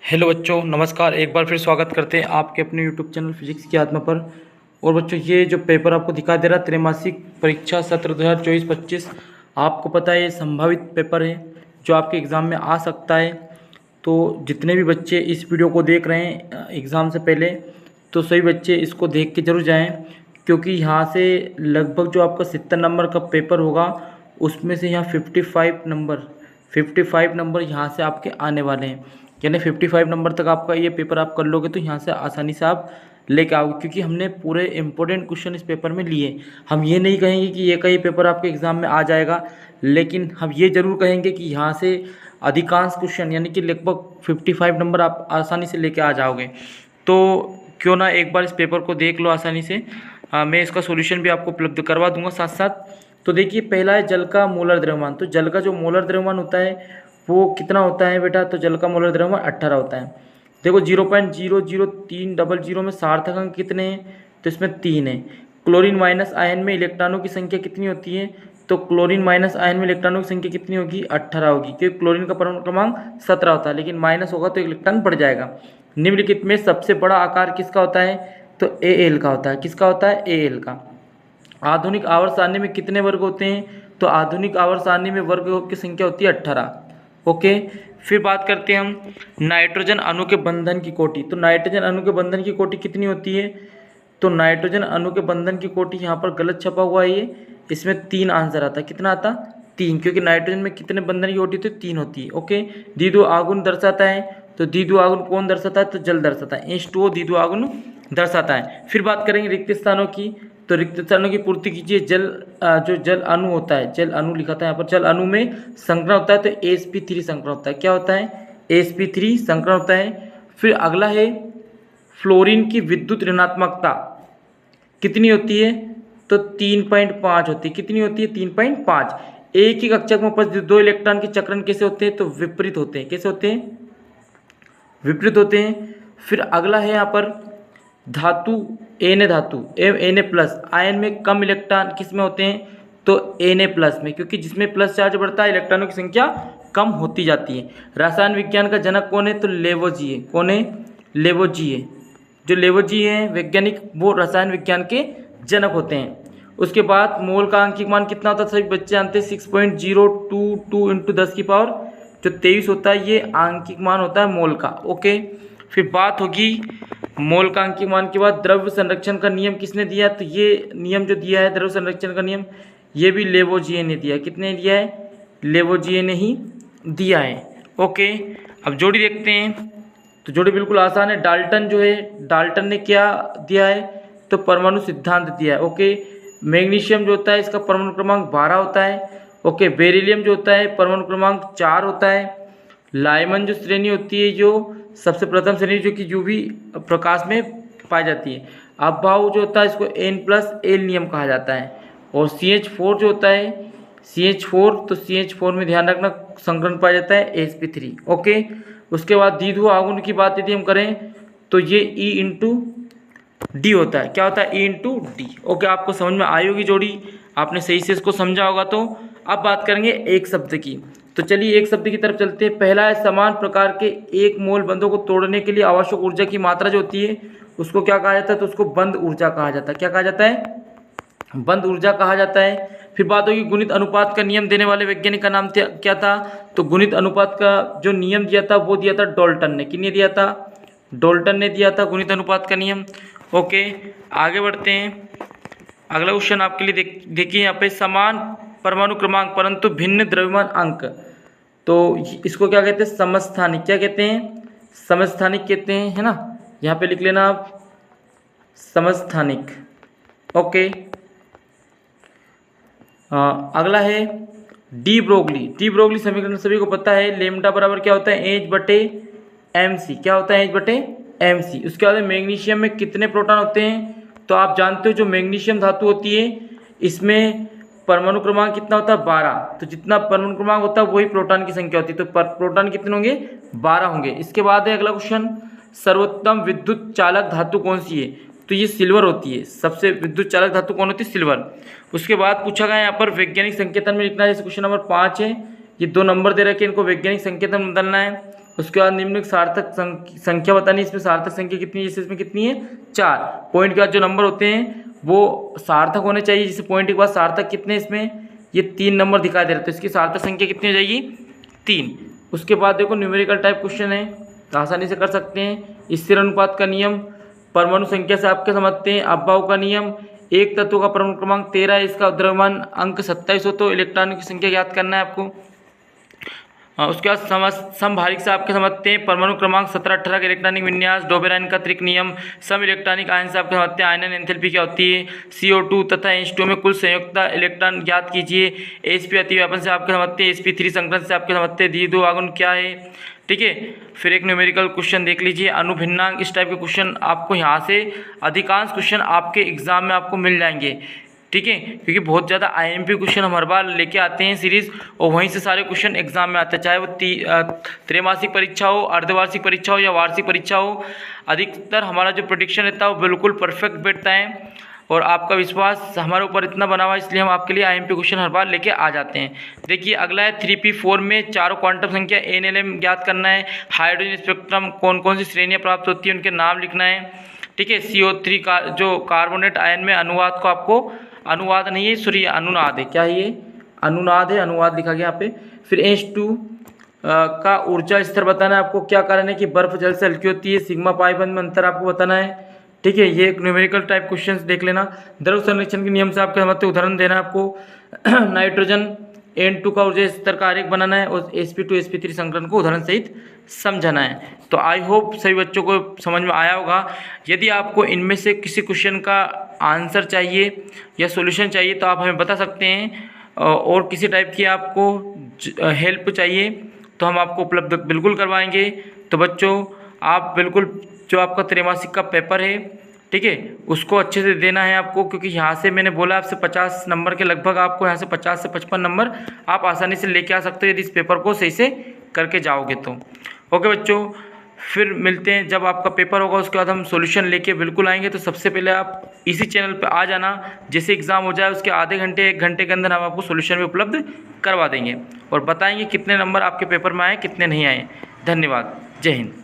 Hello बच्चों, नमस्कार। एक बार फिर स्वागत करते हैं आपके अपने यूट्यूब चैनल फिजिक्स की आत्मा पर। और बच्चों, ये जो पेपर आपको दिखा दे रहा है, त्रैमासिक परीक्षा सत्र 2024-25, आपको पता है ये संभावित पेपर है जो आपके एग्ज़ाम में आ सकता है। तो जितने भी बच्चे इस वीडियो को देख रहे हैं एग्ज़ाम से पहले, तो सभी बच्चे इसको देख के ज़रूर जाएँ, क्योंकि यहाँ से लगभग जो आपका 70 नंबर का पेपर होगा, उसमें से यहाँ 55 नंबर यहाँ से आपके आने वाले हैं। यानी 55 नंबर तक आपका ये पेपर आप कर लोगे तो यहाँ से आसानी से आप लेके आओगे, क्योंकि हमने पूरे इंपॉर्टेंट क्वेश्चन इस पेपर में लिए। हम ये नहीं कहेंगे कि ये का ये पेपर आपके एग्ज़ाम में आ जाएगा, लेकिन हम ये ज़रूर कहेंगे कि यहाँ से अधिकांश क्वेश्चन यानी कि लगभग 55 नंबर आप आसानी से लेके आ जाओगे। तो क्यों ना एक बार इस पेपर को देख लो आसानी से। मैं इसका सॉल्यूशन भी आपको उपलब्ध करवा दूंगा साथ साथ। तो देखिए, पहला है जल का मोलर द्रव्यमान। तो जल का जो मोलर द्रव्यमान होता है वो कितना होता है बेटा? तो जल का मोलर द्रव्यमान 18 होता है। देखो 0.00300 में सार्थक अंक कितने हैं? तो इसमें 3 है। क्लोरीन माइनस आयन में इलेक्ट्रॉनों की संख्या कितनी होती है? तो क्लोरीन माइनस आयन में इलेक्ट्रॉनों की संख्या कितनी होगी? 18 होगी, क्योंकि क्लोरीन का परमाणु क्रमांक 17 होता है, लेकिन माइनस होगा तो इलेक्ट्रॉन बढ़ जाएगा। निम्नलिखित में सबसे बड़ा आकार किसका होता है? तो Al का होता है। किसका होता है? Al का। आधुनिक आवर्त सारणी में कितने वर्ग होते हैं? तो आधुनिक आवर्त सारणी में वर्ग की संख्या होती है 18। ओके, फिर बात करते हैं हम नाइट्रोजन अणु के बंधन की कोटि। तो नाइट्रोजन अणु के बंधन की कोटि कितनी होती है? तो नाइट्रोजन अणु के बंधन की कोटि यहाँ पर गलत छपा हुआ है ये, इसमें 3 आंसर आता है। कितना आता? 3, क्योंकि नाइट्रोजन में कितने बंधन की कोटि होती है? 3 होती है। ओके, द्विध्रुव आघूर्ण दर्शाता है। तो द्विध्रुव आघूर्ण कौन दर्शाता है? तो जल दर्शाता है। H2O द्विध्रुव आघूर्ण दर्शाता है। फिर बात करेंगे रिक्त स्थानों की। तो रिक्त स्थानों की पूर्ति कीजिए। जो जल अणु होता है, जल अणु लिखा था यहाँ पर, जल अणु में संकरण होता है तो sp3 संकरण होता है। क्या होता है? sp3 संकरण होता है। फिर अगला है फ्लोरीन की विद्युत ऋणात्मकता कितनी होती है? तो 3.5 होती है। कितनी होती है? 3.5। एक ही कक्षक में उपस्थित 2 इलेक्ट्रॉन के चक्रण कैसे होते हैं? तो विपरीत होते हैं। कैसे होते हैं? विपरीत होते हैं। फिर अगला है यहाँ पर धातु धातु Na प्लस आयन में कम इलेक्ट्रॉन किस में होते हैं? तो Na प्लस में, क्योंकि जिसमें प्लस चार्ज बढ़ता है इलेक्ट्रॉनों की संख्या कम होती जाती है। रसायन विज्ञान का जनक कौन है? तो लेवोजिए। कौन है? लेवोजिए। जो लेवोजिए हैं वैज्ञानिक, वो रसायन विज्ञान के जनक होते हैं। उसके बाद मोल का आंकिक मान कितना होता है? सभी बच्चे जानते हैं 6.022 इंटू 10 की पावर जो 23 होता है, ये आंकिक मान होता है मोल का। ओके, फिर बात होगी मोल का अंकिक मान के बाद द्रव्य संरक्षण का नियम किसने दिया? तो ये नियम जो दिया है द्रव्य संरक्षण का नियम, ये भी लेवोजिए ने दिया है। कितने दिया है? लेवोजिए ने ही दिया है। ओके, अब जोड़ी देखते हैं। तो जोड़ी बिल्कुल आसान है। डाल्टन जो है, डाल्टन ने क्या दिया है? तो परमाणु सिद्धांत दिया है। ओके, मैग्नीशियम जो होता है इसका परमाणु क्रमांक 12 होता है। ओके, बेरिलियम जो होता है परमाणु क्रमांक 4 होता है। लाइमन जो श्रेणी होती है, जो सबसे प्रथम श्रेणी जो कि यूवी प्रकाश में पाई जाती है। अभाव जो होता है इसको N+L नियम कहा जाता है। और CH4 जो होता है, CH4, तो CH4 में ध्यान रखना संकरण पाया जाता है sp3। ओके, उसके बाद द्विध्रुव आघूर्ण की बात यदि हम करें तो ये E/D होता है। क्या होता है? E/D। ओके, आपको समझ में आई होगी जोड़ी, आपने सही से इसको समझा होगा। तो अब बात करेंगे एक शब्द की। तो चलिए एक शब्द की तरफ चलते हैं। पहला है समान प्रकार के एक मोल बंधों को तोड़ने के लिए आवश्यक ऊर्जा की मात्रा जो होती है उसको क्या कहा जाता है? तो उसको बंध ऊर्जा कहा जाता है। क्या कहा जाता है? बंध ऊर्जा कहा जाता है। फिर बात होगी गुणित अनुपात का नियम देने वाले वैज्ञानिक का नाम क्या था? तो गुणित अनुपात का जो नियम दिया था वो दिया था डाल्टन ने। किसने दिया था? डाल्टन ने दिया था गुणित अनुपात का नियम। ओके, आगे बढ़ते हैं। अगला क्वेश्चन आपके लिए देखिए यहाँ पे, समान परमाणु क्रमांक परंतु भिन्न द्रव्यमान अंक। तो इसको क्या कहते हैं? समस्थानिक। क्या कहते हैं? समस्थानिक कहते हैं, है ना। यहाँ पे लिख लेना आप समस्थानिक। ओके, अगला है डी ब्रोगली। डी ब्रोगली समीकरण सभी को पता है। लेमडा बराबर क्या होता है? H/mc। क्या होता है? H/mc। उसके बाद मैग्नीशियम में कितने प्रोटॉन होते हैं? तो आप जानते हो जो मैग्नीशियम धातु होती है इसमें परमाणु क्रमांक कितना होता है? 12। तो जितना परमाणु क्रमांक होता है वही प्रोटॉन की संख्या होती है। तो प्रोटॉन कितने होंगे? 12 होंगे। इसके बाद है अगला क्वेश्चन, सर्वोत्तम विद्युत चालक धातु कौन सी है? तो ये सिल्वर होती है। सबसे विद्युत चालक धातु कौन होती है? सिल्वर। उसके बाद पूछा गया यहाँ पर वैज्ञानिक संकेतन में लिखना है। जैसे क्वेश्चन नंबर 5 है, ये 2 नंबर दे रखे हैं, इनको वैज्ञानिक संकेतन में बदलना है। उसके बाद निम्नलिखित सार्थक संख्या बतानी, इसमें सार्थक संख्या कितनी है, जैसे इसमें कितनी है 4, पॉइंट के बाद जो नंबर होते हैं वो सार्थक होने चाहिए, जैसे पॉइंट के बाद सार्थक कितने, इसमें ये 3 नंबर दिखाई दे रहे हैं, तो इसकी सार्थक संख्या कितनी हो जाएगी 3। उसके बाद देखो न्यूमेरिकल टाइप क्वेश्चन है, तो आसानी से कर सकते हैं। स्थिर अनुपात का नियम, परमाणु संख्या से आपके समझते हैं, अपवाह का नियम, एक तत्व का परमाणु क्रमांक 13 है, इसका द्रव्यमान अंक 27 हो तो इलेक्ट्रॉनों की संख्या ज्ञात करना है आपको। उसके बाद समभारिक से आपके समझते हैं, परमाणु क्रमांक 17 18 का इलेक्ट्रॉनिक विन्यास, डोबेराइन का त्रिक नियम, सम इलेक्ट्रॉनिक आयन से आपके समझते हैं, आयनन एंथैल्पी क्या होती है, CO2 तथा H2 में कुल संयुक्त इलेक्ट्रॉन ज्ञात कीजिए, Sp अतिव्यापन से आपके समझते हैं, Sp3 संकलन से आपके समझते हैं, द्विध्रुव आघूर्ण क्या है, ठीक है। फिर एक न्यूमेरिकल क्वेश्चन देख लीजिए, अनुभिन्नांक, इस टाइप के क्वेश्चन आपको यहाँ से अधिकांश क्वेश्चन आपके एग्जाम में आपको मिल जाएंगे, ठीक है, क्योंकि बहुत ज़्यादा IMP क्वेश्चन हम हर बार लेके आते हैं सीरीज़, और वहीं से सारे क्वेश्चन एग्जाम में आते हैं, चाहे वो त्रैमासिक परीक्षा हो, अर्धवार्षिक परीक्षा हो या वार्षिक परीक्षा हो। अधिकतर हमारा जो प्रेडिक्शन रहता है वो बिल्कुल परफेक्ट बैठता है, और आपका विश्वास हमारे ऊपर इतना बना हुआ है, इसलिए हम आपके लिए IMP क्वेश्चन हर बार लेके आ जाते हैं। देखिए अगला है 3p4 में चारों क्वांटम संख्या NLM ज्ञात करना है, हाइड्रोजन स्पेक्ट्रम कौन कौन सी श्रेणियाँ प्राप्त होती है उनके नाम लिखना है, ठीक है। CO3 का जो कार्बोनेट आयन में अनुवाद को आपको, अनुवाद नहीं है सॉरी अनुनाद है, क्या है ये अनुनाद है, अनुवाद लिखा गया यहाँ पे। फिर H2 का ऊर्जा स्तर बताना है आपको, क्या कारण है कि बर्फ जल से हल्की होती है, सिग्मा पाई बंद में अंतर आपको बताना है, ठीक है। ये एक न्यूमेरिकल टाइप क्वेश्चंस देख लेना। द्रव संरक्षण के नियम से आपके समझते उदाहरण देना है आपको। नाइट्रोजन N2 का ऊर्जा स्तर का आरेख बनाना है, और Sp2 Sp3 संकलन को उदाहरण सहित समझाना है। तो आई होप सभी बच्चों को समझ में आया होगा। यदि आपको इनमें से किसी क्वेश्चन का आंसर चाहिए या सॉल्यूशन चाहिए तो आप हमें बता सकते हैं, और किसी टाइप की आपको हेल्प चाहिए तो हम आपको उपलब्ध बिल्कुल करवाएंगे। तो बच्चों आप बिल्कुल जो आपका त्रैमासिक का पेपर है, ठीक है, उसको अच्छे से देना है आपको, क्योंकि यहाँ से मैंने बोला आपसे 50 नंबर के लगभग आपको यहाँ से 50 से 55 नंबर आप आसानी से लेके आ सकते हो यदि इस पेपर को सही से करके जाओगे तो। ओके बच्चों, फिर मिलते हैं जब आपका पेपर होगा, उसके बाद हम सॉल्यूशन लेके बिल्कुल आएंगे। तो सबसे पहले आप इसी चैनल पे आ जाना, जैसे एग्ज़ाम हो जाए उसके आधे घंटे 1 घंटे के अंदर हम आपको सॉल्यूशन भी उपलब्ध करवा देंगे और बताएंगे कितने नंबर आपके पेपर में आए कितने नहीं आए। धन्यवाद, जय हिंद।